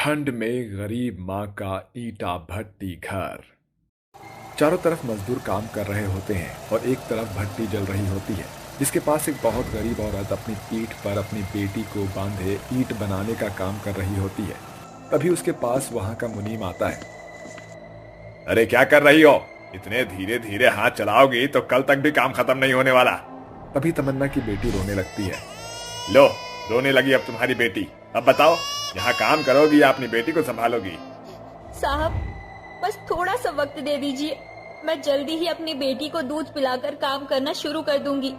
ठंड में गरीब माँ का ईंटा भट्टी घर। चारों तरफ मजदूर काम कर रहे होते हैं और एक तरफ भट्टी जल रही होती है, जिसके पास एक बहुत गरीब औरत अपनी पीठ पर अपनी बेटी को बांधे ईंट बनाने का काम कर रही होती है। तभी उसके पास वहां का मुनीम आता है। अरे क्या कर रही हो? इतने धीरे धीरे हाथ चलाओगी तो कल तक भी काम खत्म नहीं होने वाला। तभी तमन्ना की बेटी रोने लगती है। लो, रोने लगी अब तुम्हारी बेटी। अब बताओ, यहाँ काम करोगी या अपनी बेटी को संभालोगी? साहब, बस थोड़ा सा वक्त दे दीजिए, मैं जल्दी ही अपनी बेटी को दूध पिलाकर काम करना शुरू कर दूंगी।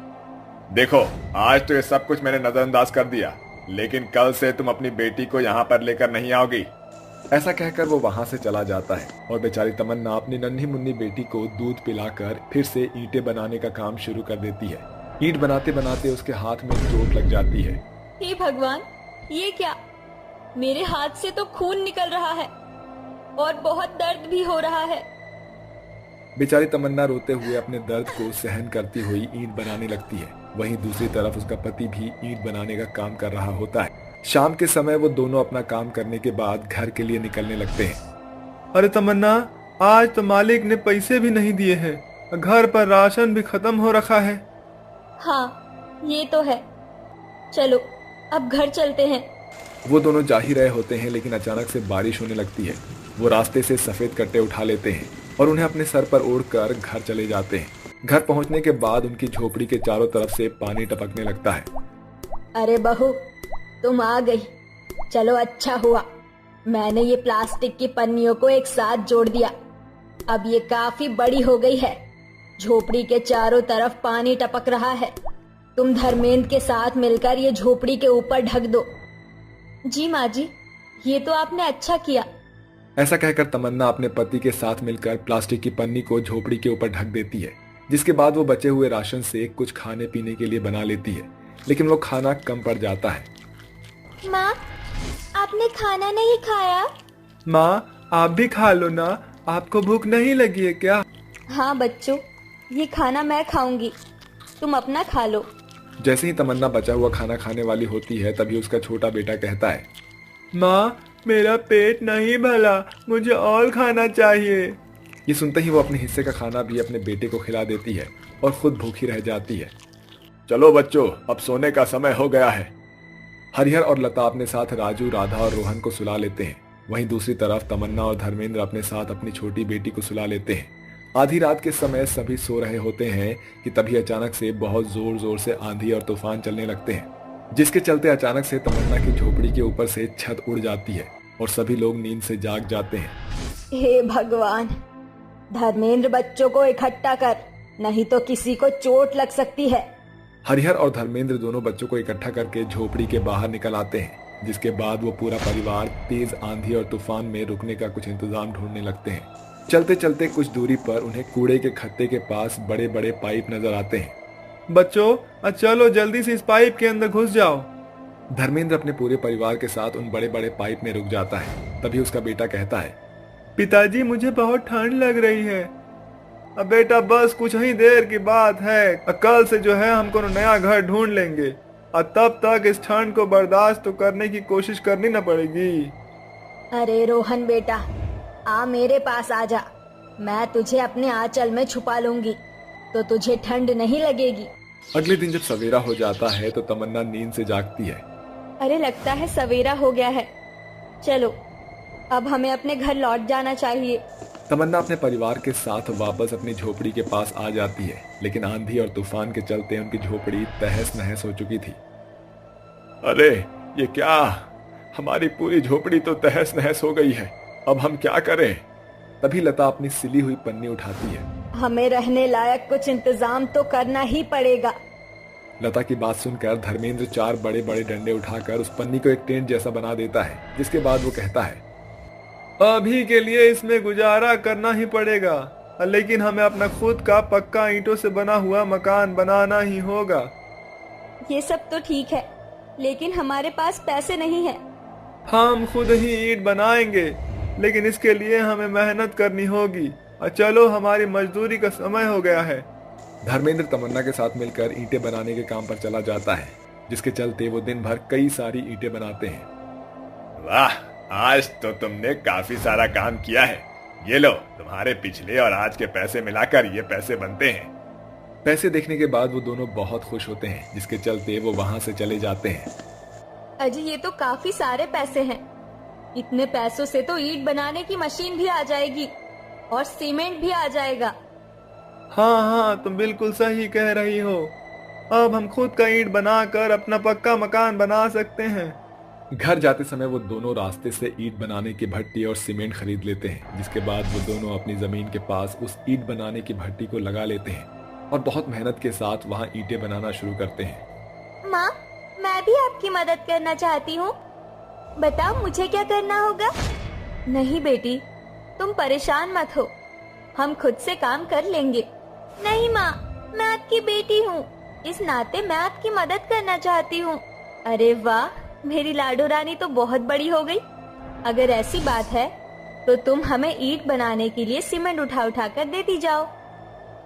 देखो, आज तो ये सब कुछ मैंने नजरअंदाज कर दिया, लेकिन कल से तुम अपनी बेटी को यहाँ पर लेकर नहीं आओगी। ऐसा कहकर वो वहाँ से चला जाता है और बेचारी तमन्ना अपनी नन्ही मुन्नी बेटी को दूध पिलाकर फिर से ईंटें बनाने का काम शुरू कर देती है। ईंट बनाते बनाते उसके हाथ में चोट लग जाती है। हे भगवान, ये क्या? मेरे हाथ से तो खून निकल रहा है और बहुत दर्द भी हो रहा है। बेचारी तमन्ना रोते हुए अपने दर्द को सहन करती हुई ईंट बनाने लगती है। वहीं दूसरी तरफ उसका पति भी ईंट बनाने का काम कर रहा होता है। शाम के समय वो दोनों अपना काम करने के बाद घर के लिए निकलने लगते हैं। अरे तमन्ना, आज तो मालिक ने पैसे भी नहीं दिए हैं, घर पर राशन भी खत्म हो रखा है। हाँ, ये तो है। चलो अब घर चलते हैं। वो दोनों जा ही रहे होते हैं, लेकिन अचानक से बारिश होने लगती है। वो रास्ते से सफेद कट्टे उठा लेते हैं और उन्हें अपने सर पर ओढ़कर घर चले जाते हैं। घर पहुंचने के बाद उनकी झोपड़ी के चारों तरफ से पानी टपकने लगता है। अरे बहू, तुम आ गई। चलो, अच्छा हुआ मैंने ये प्लास्टिक की पन्नियों को एक साथ जोड़ दिया। अब ये काफी बड़ी हो गई है। झोपड़ी के चारों तरफ पानी टपक रहा है। तुम धर्मेंद्र के साथ मिलकर ये झोपड़ी के ऊपर ढक दो। जी माँ जी, ये तो आपने अच्छा किया। ऐसा कहकर तमन्ना अपने पति के साथ मिलकर प्लास्टिक की पन्नी को झोपड़ी के ऊपर ढक देती है, जिसके बाद वो बचे हुए राशन से कुछ खाने पीने के लिए बना लेती है, लेकिन वो खाना कम पड़ जाता है। माँ, आपने खाना नहीं खाया? माँ, आप भी खा लो ना, आपको भूख नहीं लगी है क्या? हाँ बच्चों, ये खाना मैं खाऊंगी, तुम अपना खा लो। जैसे ही तमन्ना बचा हुआ खाना खाने वाली होती है, तभी उसका छोटा बेटा कहता है, माँ, मेरा पेट नहीं भला, मुझे और खाना चाहिए। ये सुनते ही वो अपने हिस्से का खाना भी अपने बेटे को खिला देती है और खुद भूखी रह जाती है। चलो बच्चों, अब सोने का समय हो गया है। हरिहर और लता अपने साथ राजू, राधा और रोहन को सुला लेते हैं। वहीं दूसरी तरफ तमन्ना और धर्मेंद्र अपने साथ अपनी छोटी बेटी को सुला लेते हैं। आधी रात के समय सभी सो रहे होते हैं कि तभी अचानक से बहुत जोर जोर से आंधी और तूफान चलने लगते हैं, जिसके चलते अचानक से तमन्ना की झोपड़ी के ऊपर से छत उड़ जाती है और सभी लोग नींद से जाग जाते हैं। हे भगवान, धर्मेंद्र बच्चों को इकट्ठा कर, नहीं तो किसी को चोट लग सकती है। हरिहर और धर्मेंद्र दोनों बच्चों को इकट्ठा करके झोपड़ी के बाहर निकल आते हैं, जिसके बाद वो पूरा परिवार तेज आंधी और तूफान में रुकने का कुछ इंतजाम ढूंढने लगते हैं। चलते चलते कुछ दूरी पर उन्हें कूड़े के खत्ते के पास बड़े बड़े पाइप नजर आते हैं। बच्चों, चलो जल्दी से इस पाइप के अंदर घुस जाओ। धर्मेंद्र अपने पूरे परिवार के साथ उन बड़े बड़े पाइप में रुक जाता है। तभी उसका बेटा कहता है, पिताजी, मुझे बहुत ठंड लग रही है। अब बेटा, बस कुछ ही देर की बात है, कल से जो है हमको नया घर ढूंढ लेंगे और तब तक इस ठंड को बर्दाश्त तो करने की कोशिश करनी न पड़ेगी। अरे रोहन बेटा, आ मेरे पास आ जा, मैं तुझे अपने आंचल में छुपा लूंगी तो तुझे ठंड नहीं लगेगी। अगले दिन जब सवेरा हो जाता है तो तमन्ना नींद से जागती है। अरे लगता है सवेरा हो गया है। चलो, अब हमें अपने घर लौट जाना चाहिए। तमन्ना अपने परिवार के साथ वापस अपनी झोपड़ी के पास आ जाती है, लेकिन आंधी और तूफान के चलते उनकी झोपड़ी तहस नहस हो चुकी थी। अरे ये क्या, हमारी पूरी झोपड़ी तो तहस नहस हो गई है, अब हम क्या करें? तभी लता अपनी सिली हुई पन्नी उठाती है। हमें रहने लायक कुछ इंतजाम तो करना ही पड़ेगा। लता की बात सुनकर धर्मेंद्र 4 बड़े बड़े डंडे उठाकर उस पन्नी को एक टेंट जैसा बना देता है, जिसके बाद वो कहता है, अभी के लिए इसमें गुजारा करना ही पड़ेगा, लेकिन हमें अपना खुद का पक्का ईंटों से बना हुआ मकान बनाना ही होगा। ये सब तो ठीक है, लेकिन हमारे पास पैसे नहीं है। हम खुद ही ईंट बनाएंगे, लेकिन इसके लिए हमें मेहनत करनी होगी। चलो, हमारी मजदूरी का समय हो गया है। धर्मेंद्र तमन्ना के साथ मिलकर ईंटें बनाने के काम पर चला जाता है, जिसके चलते वो दिन भर कई सारी ईंटें बनाते हैं। वाह, आज तो तुमने काफी सारा काम किया है। ये लो, तुम्हारे पिछले और आज के पैसे मिलाकर ये पैसे बनते हैं। पैसे देखने के बाद वो दोनों बहुत खुश होते हैं, जिसके चलते वो वहां से चले जाते हैं। अजी ये तो काफी सारे पैसे हैं। इतने पैसों से तो ईंट बनाने की मशीन भी आ जाएगी और सीमेंट भी आ जाएगा। हाँ हाँ, तुम बिल्कुल सही कह रही हो। अब हम खुद का ईंट बनाकर अपना पक्का मकान बना सकते हैं। घर जाते समय वो दोनों रास्ते से ईंट बनाने की भट्टी और सीमेंट खरीद लेते हैं, जिसके बाद वो दोनों अपनी जमीन के पास उस ईंट बनाने की भट्टी को लगा लेते हैं और बहुत मेहनत के साथ वहाँ ईंटें बनाना शुरू करते हैं। माँ, मैं भी आपकी मदद करना चाहती हूँ। बताओ मुझे क्या करना होगा? नहीं बेटी, तुम परेशान मत हो, हम खुद से काम कर लेंगे। नहीं माँ, मैं आपकी बेटी हूँ, इस नाते मैं आपकी मदद करना चाहती हूँ। अरे वाह, मेरी लाडो रानी तो बहुत बड़ी हो गई। अगर ऐसी बात है तो तुम हमें ईंट बनाने के लिए सीमेंट उठा उठा कर देती जाओ।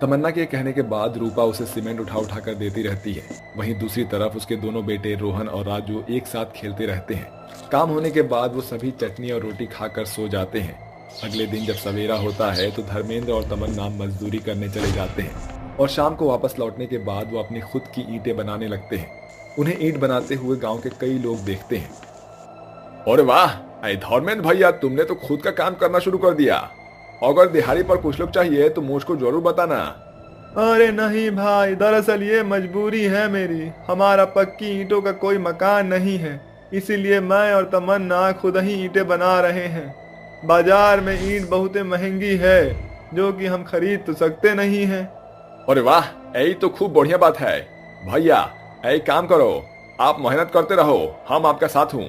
तमन्ना के कहने के बाद रूपा उसे सीमेंट उठा उठा कर देती रहती है। वहीं दूसरी तरफ उसके दोनों बेटे रोहन और राजू एक साथ खेलते रहते हैं। काम होने के बाद वो सभी चटनी और रोटी खाकर सो जाते हैं। अगले दिन जब सवेरा होता है तो धर्मेंद्र और तमन्ना मजदूरी करने चले जाते हैं और शाम को वापस लौटने के बाद वो अपनी खुद की ईंटें बनाने लगते हैं। उन्हें ईंट बनाते हुए गांव के कई लोग देखते हैं। अरे वाह, धर्मेंद्र भैया, तुमने तो खुद का काम करना शुरू कर दिया। अगर दिहाड़ी पर कुछ लोग चाहिए तो मुझको जरूर बताना। अरे नहीं भाई, दरअसल ये मजबूरी है मेरी। हमारा पक्की ईंटों का कोई मकान नहीं है, इसीलिए मैं और तमन्ना खुद ही ईंटें बना रहे हैं। बाजार में ईंट बहुत महंगी है, जो कि हम खरीद तो सकते नहीं हैं। अरे वाह, यही तो खूब बढ़िया बात है भैया। एक काम करो, आप मेहनत करते रहो, हम आपका साथ हूँ।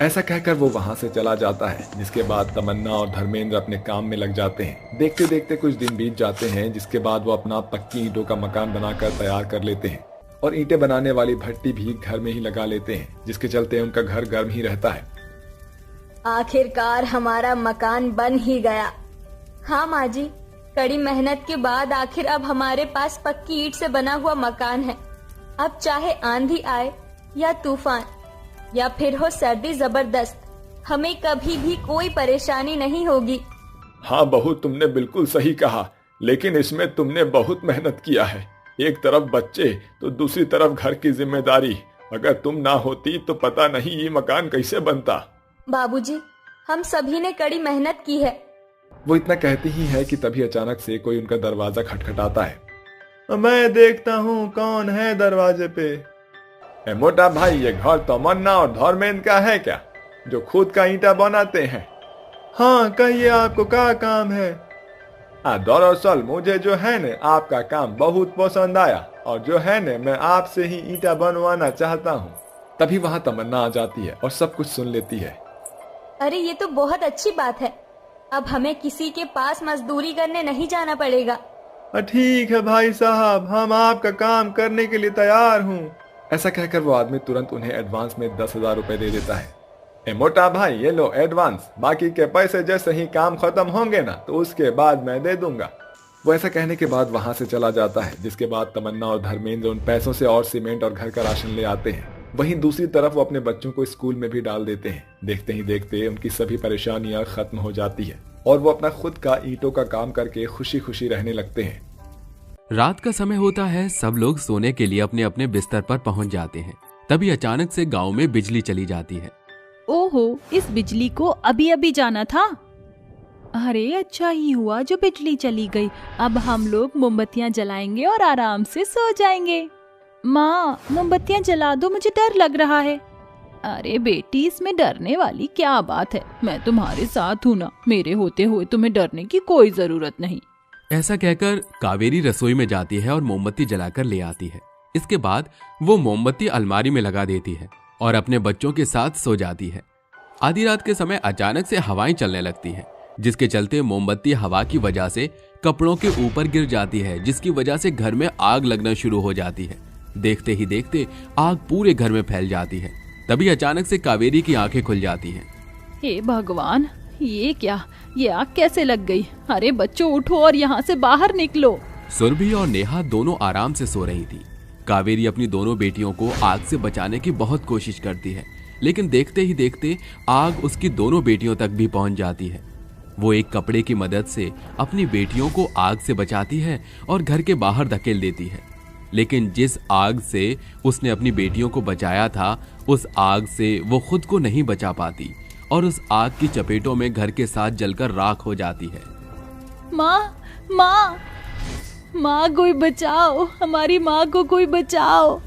ऐसा कहकर वो वहां से चला जाता है, जिसके बाद तमन्ना और धर्मेंद्र अपने काम में लग जाते हैं। देखते देखते कुछ दिन बीत जाते हैं, जिसके बाद वो अपना पक्की ईंटों का मकान बनाकर तैयार कर लेते हैं और ईंटें बनाने वाली भट्टी भी घर में ही लगा लेते हैं, जिसके चलते उनका घर गर्म ही रहता है। आखिरकार हमारा मकान बन ही गया। हाँ माँ जी, कड़ी मेहनत के बाद आखिर अब हमारे पास पक्की ईंट से बना हुआ मकान है। अब चाहे आंधी आए या तूफान या फिर हो सर्दी जबरदस्त, हमें कभी भी कोई परेशानी नहीं होगी। हाँ बहू, तुमने बिल्कुल सही कहा, लेकिन इसमें तुमने बहुत मेहनत किया है। एक तरफ बच्चे तो दूसरी तरफ घर की जिम्मेदारी। अगर तुम ना होती तो पता नहीं ये मकान कैसे बनता। बाबूजी, हम सभी ने कड़ी मेहनत की है। वो इतना कहती ही है कि तभी अचानक से कोई उनका दरवाजा खटखटाता है। मैं देखता हूँ कौन है दरवाजे पे। मोटा भाई, ये घर तमन्ना और धर्मेंद्र का है क्या, जो खुद का ईंटा बनाते हैं? हाँ, कहिए आपको क्या काम है? दरअसल मुझे जो है न आपका काम बहुत पसंद आया और जो है न मैं आपसे ही ईंटा बनवाना चाहता हूँ। तभी वहाँ तमन्ना आ जाती है और सब कुछ सुन लेती है। अरे ये तो बहुत अच्छी बात है, अब हमें किसी के पास मजदूरी करने नहीं जाना पड़ेगा। ठीक है भाई साहब, हम आपका काम करने के लिए तैयार हूँ। ऐसा कहकर वो आदमी तुरंत उन्हें एडवांस में 10,000 रुपए दे देता है। मोटा भाई, ये लो एडवांस, बाकी के पैसे जैसे ही काम खत्म होंगे ना तो उसके बाद मैं दे दूंगा। वो ऐसा कहने के बाद वहां से चला जाता है, जिसके बाद तमन्ना और धर्मेंद्र उन पैसों से और सीमेंट और घर का राशन ले आते हैं। वहीं दूसरी तरफ वो अपने बच्चों को स्कूल में भी डाल देते हैं। देखते ही देखते उनकी सभी परेशानियां खत्म हो जाती है और वो अपना खुद का ईंटों का काम करके खुशी खुशी रहने लगते हैं। रात का समय होता है, सब लोग सोने के लिए अपने अपने बिस्तर पर पहुंच जाते हैं। तभी अचानक से गांव में बिजली चली जाती है। ओहो, इस बिजली को अभी अभी जाना था। अरे अच्छा ही हुआ जो बिजली चली गई। अब हम लोग मोमबत्तियां जलाएंगे और आराम से सो जाएंगे। माँ, मोमबत्तियां जला दो, मुझे डर लग रहा है। अरे बेटी, इसमें डरने वाली क्या बात है, मैं तुम्हारे साथ हूँ ना, मेरे होते हुए तुम्हें डरने की कोई जरूरत नहीं। ऐसा कहकर कावेरी रसोई में जाती है और मोमबत्ती जलाकर ले आती है। इसके बाद वो मोमबत्ती अलमारी में लगा देती है और अपने बच्चों के साथ सो जाती है। आधी रात के समय अचानक से हवाएं चलने लगती हैं, जिसके चलते मोमबत्ती हवा की वजह से कपड़ों के ऊपर गिर जाती है, जिसकी वजह से घर में आग लगना शुरू हो जाती है। देखते ही देखते आग पूरे घर में फैल जाती है। तभी अचानक से कावेरी की आंखें खुल जाती हैं। हे भगवान, ये क्या, ये आग कैसे लग गई? अरे बच्चों, उठो और यहाँ से बाहर निकलो। सुरभि और नेहा दोनों आराम से सो रही थी। कावेरी अपनी दोनों बेटियों को आग से बचाने की बहुत कोशिश करती है, लेकिन देखते ही देखते आग उसकी दोनों बेटियों तक भी पहुंच जाती है। वो एक कपड़े की मदद से अपनी बेटियों को आग से बचाती है और घर के बाहर धकेल देती है। लेकिन जिस आग से उसने अपनी बेटियों को बचाया था, उस आग से वो खुद को नहीं बचा पाती और उस आग की चपेटों में घर के साथ जलकर राख हो जाती है। माँ, माँ, माँ, कोई बचाओ, हमारी माँ को कोई बचाओ,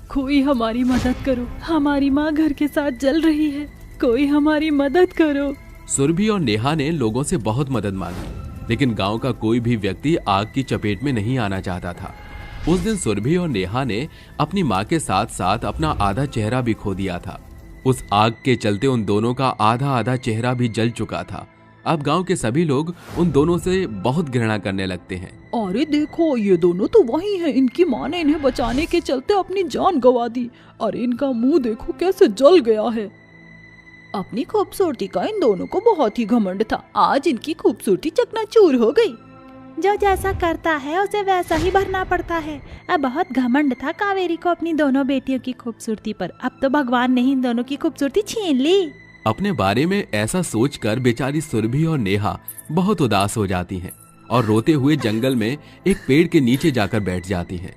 कोई हमारी मदद करो, हमारी माँ घर के साथ जल रही है, कोई हमारी मदद करो। सुरभि और नेहा ने लोगों से बहुत मदद मांगी, लेकिन गांव का कोई भी व्यक्ति आग की चपेट में नहीं आना चाहता था। उस दिन सुरभि और नेहा ने अपनी माँ के साथ साथ अपना आधा चेहरा भी खो दिया था। उस आग के चलते उन दोनों का आधा आधा चेहरा भी जल चुका था। अब गांव के सभी लोग उन दोनों से बहुत घृणा करने लगते हैं। अरे देखो, ये दोनों तो वही हैं, इनकी माँ ने इन्हें बचाने के चलते अपनी जान गंवा दी। अरे इनका मुंह देखो कैसे जल गया है। अपनी खूबसूरती का इन दोनों को बहुत ही घमंड था, आज इनकी खूबसूरती चकनाचूर हो गई। जो जैसा करता है उसे वैसा ही भरना पड़ता है। अब बहुत घमंड था कावेरी को अपनी दोनों बेटियों की खूबसूरती पर, अब तो भगवान ने इन दोनों की खूबसूरती छीन ली। अपने बारे में ऐसा सोचकर बेचारी सुरभि और नेहा बहुत उदास हो जाती हैं और रोते हुए जंगल में एक पेड़ के नीचे जाकर बैठ जाती हैं।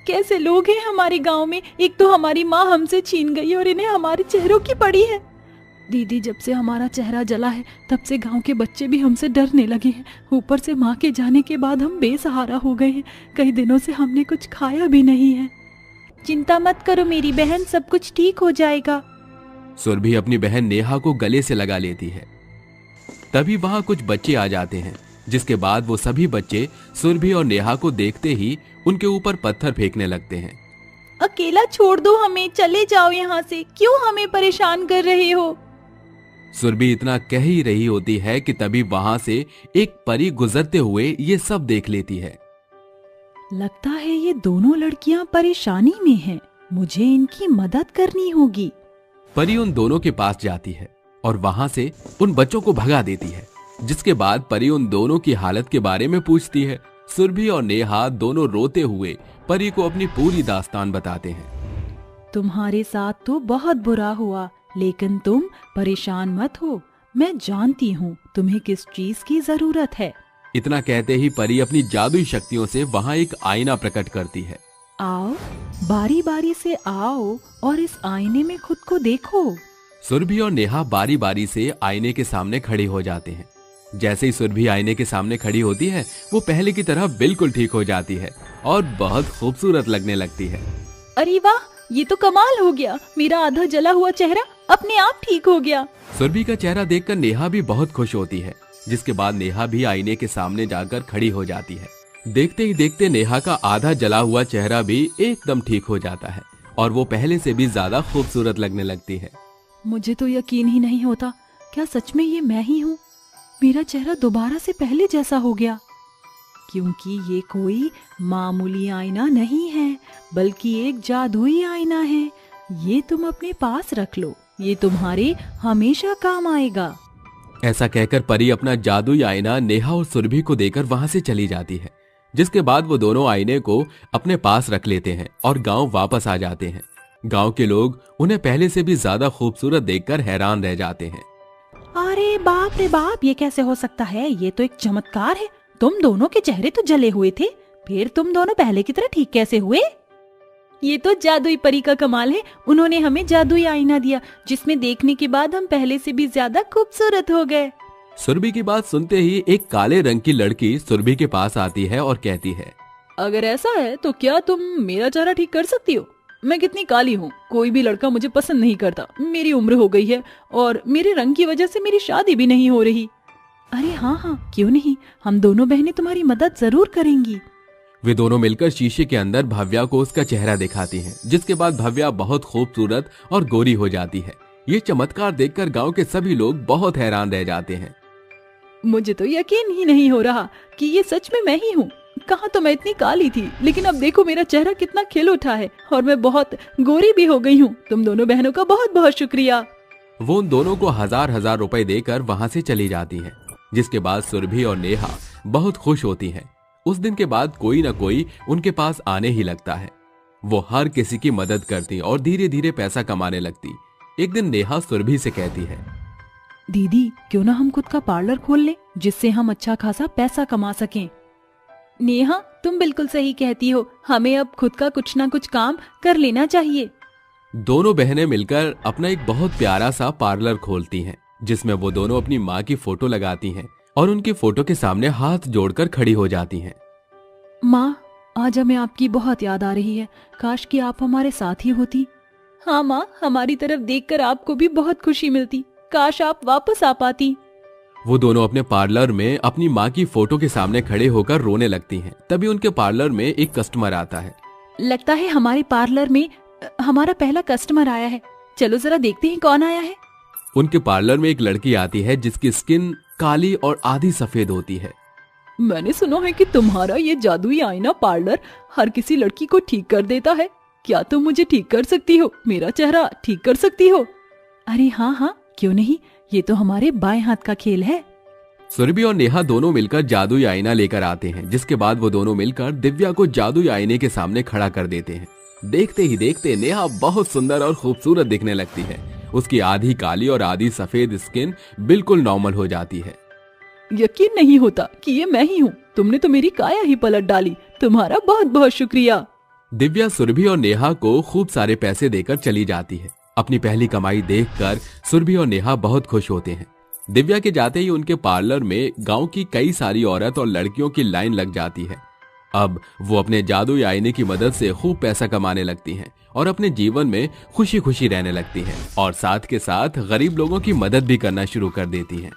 कैसे लोग हैं हमारे गांव में, एक तो हमारी माँ हमसे छीन गई और इन्हें हमारे चेहरों की पड़ी है। दीदी, जब से हमारा चेहरा जला है तब से गांव के बच्चे भी हमसे डरने लगे हैं। ऊपर से माँ के जाने के बाद हम बेसहारा हो गए हैं। कई दिनों से हमने कुछ खाया भी नहीं है। चिंता मत करो मेरी बहन, सब कुछ ठीक हो जाएगा। सुरभि अपनी बहन नेहा को गले से लगा लेती है। तभी वहां कुछ बच्चे आ जाते हैं, जिसके बाद वो सभी बच्चे सुरभि और नेहा को देखते ही उनके ऊपर पत्थर फेंकने लगते हैं। अकेला छोड़ दो हमें, चले जाओ यहाँ से, क्यों हमें परेशान कर रहे हो। सुरभि इतना कह ही रही होती है कि तभी वहां से एक परी गुजरते हुए ये सब देख लेती है। लगता है ये दोनों लड़कियां परेशानी में हैं, मुझे इनकी मदद करनी होगी। परी उन दोनों के पास जाती है और वहां से उन बच्चों को भगा देती है, जिसके बाद परी उन दोनों की हालत के बारे में पूछती है। सुरभि और नेहा दोनों रोते हुए परी को अपनी पूरी दास्तान बताते हैं। तुम्हारे साथ तो बहुत बुरा हुआ, लेकिन तुम परेशान मत हो, मैं जानती हूँ तुम्हें किस चीज की जरूरत है। इतना कहते ही परी अपनी जादुई शक्तियों से वहाँ एक आईना प्रकट करती है। आओ, बारी बारी से आओ और इस आईने में खुद को देखो। सुरभि और नेहा बारी बारी से आईने के सामने खड़े हो जाते हैं। जैसे ही सुरभि आईने के सामने खड़ी होती है, वो पहले की तरह बिल्कुल ठीक हो जाती है और बहुत खूबसूरत लगने लगती है। अरे वाह, ये तो कमाल हो गया, मेरा आधा जला हुआ चेहरा अपने आप ठीक हो गया। सुरभि का चेहरा देखकर नेहा भी बहुत खुश होती है, जिसके बाद नेहा भी आईने के सामने जाकर खड़ी हो जाती है। देखते ही देखते नेहा का आधा जला हुआ चेहरा भी एकदम ठीक हो जाता है और वो पहले से भी ज्यादा खूबसूरत लगने लगती है। मुझे तो यकीन ही नहीं होता, क्या सच में ये मैं ही हूँ? मेरा चेहरा दोबारा से पहले जैसा हो गया। क्योंकि ये कोई मामूली आईना नहीं है, बल्कि एक जादुई आईना है। ये तुम अपने पास रख लो, ये तुम्हारे हमेशा काम आएगा। ऐसा कहकर परी अपना जादुई आईना नेहा और सुरभि को देकर वहां से चली जाती है, जिसके बाद वो दोनों आईने को अपने पास रख लेते हैं और गांव वापस आ जाते हैं। गांव के लोग उन्हें पहले से भी ज्यादा खूबसूरत देखकर हैरान रह जाते हैं। अरे बाप रे बाप, ये कैसे हो सकता है? ये तो एक चमत्कार है। तुम दोनों के चेहरे तो जले हुए थे, फिर तुम दोनों पहले की तरह ठीक कैसे हुए? ये तो जादुई परी का कमाल है। उन्होंने हमें जादुई आईना दिया, जिसमें देखने के बाद हम पहले से भी ज्यादा खूबसूरत हो गए। सुरभि की बात सुनते ही एक काले रंग की लड़की सुरभि के पास आती है और कहती है, अगर ऐसा है तो क्या तुम मेरा चेहरा ठीक कर सकती हो? मैं कितनी काली हूँ, कोई भी लड़का मुझे पसंद नहीं करता। मेरी उम्र हो गई है और मेरे रंग की वजह से मेरी शादी भी नहीं हो रही। अरे हाँ हाँ, क्यों नहीं, हम दोनों बहनें तुम्हारी मदद जरूर करेंगी। वे दोनों मिलकर शीशे के अंदर भव्या को उसका चेहरा दिखाती हैं, जिसके बाद भव्या बहुत खूबसूरत और गोरी हो जाती है। ये चमत्कार देखकर गांव के सभी लोग बहुत हैरान रह जाते हैं। मुझे तो यकीन ही नहीं हो रहा कि ये सच में मैं ही हूँ। कहाँ तो मैं इतनी काली थी, लेकिन अब देखो मेरा चेहरा कितना खिल उठा है और मैं बहुत गोरी भी हो गई हूँ। तुम दोनों बहनों का बहुत बहुत शुक्रिया। वो उन दोनों को हजार रुपए देकर वहां से चली जाती हैं, जिसके बाद सुरभि और नेहा बहुत खुश होती हैं। उस दिन के बाद कोई न कोई उनके पास आने ही लगता है। वो हर किसी की मदद करती और धीरे धीरे पैसा कमाने लगती। एक दिन नेहा सुरभि से कहती है, दीदी क्यों ना हम खुद का पार्लर खोल लें, जिससे हम अच्छा खासा पैसा कमा सकें। नेहा तुम बिल्कुल सही कहती हो, हमें अब खुद का कुछ ना कुछ काम कर लेना चाहिए। दोनों बहनें मिलकर अपना एक बहुत प्यारा सा पार्लर खोलती हैं, जिसमें वो दोनों अपनी माँ की फोटो लगाती हैं और उनकी फोटो के सामने हाथ जोड़कर खड़ी हो जाती हैं। माँ, आज हमें आपकी बहुत याद आ रही है, काश कि आप हमारे साथ ही होती। हाँ माँ, हमारी तरफ देखकर आपको भी बहुत खुशी मिलती, काश आप वापस आ पाती। वो दोनों अपने पार्लर में अपनी माँ की फोटो के सामने खड़े होकर रोने लगती हैं। तभी उनके पार्लर में एक कस्टमर आता है। लगता है हमारे पार्लर में हमारा पहला कस्टमर आया है, चलो जरा देखते हैं कौन आया है। उनके पार्लर में एक लड़की आती है जिसकी स्किन काली और आधी सफेद होती है। मैंने सुना है कि तुम्हारा ये जादुई आईना पार्लर हर किसी लड़की को ठीक कर देता है, क्या तुम मुझे ठीक कर सकती हो, मेरा चेहरा ठीक कर सकती हो? अरे हाँ हाँ, क्यों नहीं, ये तो हमारे बाएं हाथ का खेल है। सुरभि और नेहा दोनों मिलकर जादुई आईना लेकर आते हैं, जिसके बाद वो दोनों मिलकर दिव्या को जादुई आईने के सामने खड़ा कर देते हैं। देखते ही देखते नेहा बहुत सुंदर और खूबसूरत दिखने लगती है। उसकी आधी काली और आधी सफेद स्किन बिल्कुल नॉर्मल हो जाती है। यकीन नहीं होता कि ये मैं ही हूँ, तुमने तो मेरी काया ही पलट डाली, तुम्हारा बहुत बहुत शुक्रिया। दिव्या सुरभि और नेहा को खूब सारे पैसे देकर चली जाती है। अपनी पहली कमाई देखकर सुरभि और नेहा बहुत खुश होते हैं। दिव्या के जाते ही उनके पार्लर में गांव की कई सारी औरत और लड़कियों की लाइन लग जाती है। अब वो अपने जादुई आईने की मदद से खूब पैसा कमाने लगती हैं और अपने जीवन में खुशी खुशी रहने लगती हैं और साथ के साथ गरीब लोगों की मदद भी करना शुरू कर देती हैं।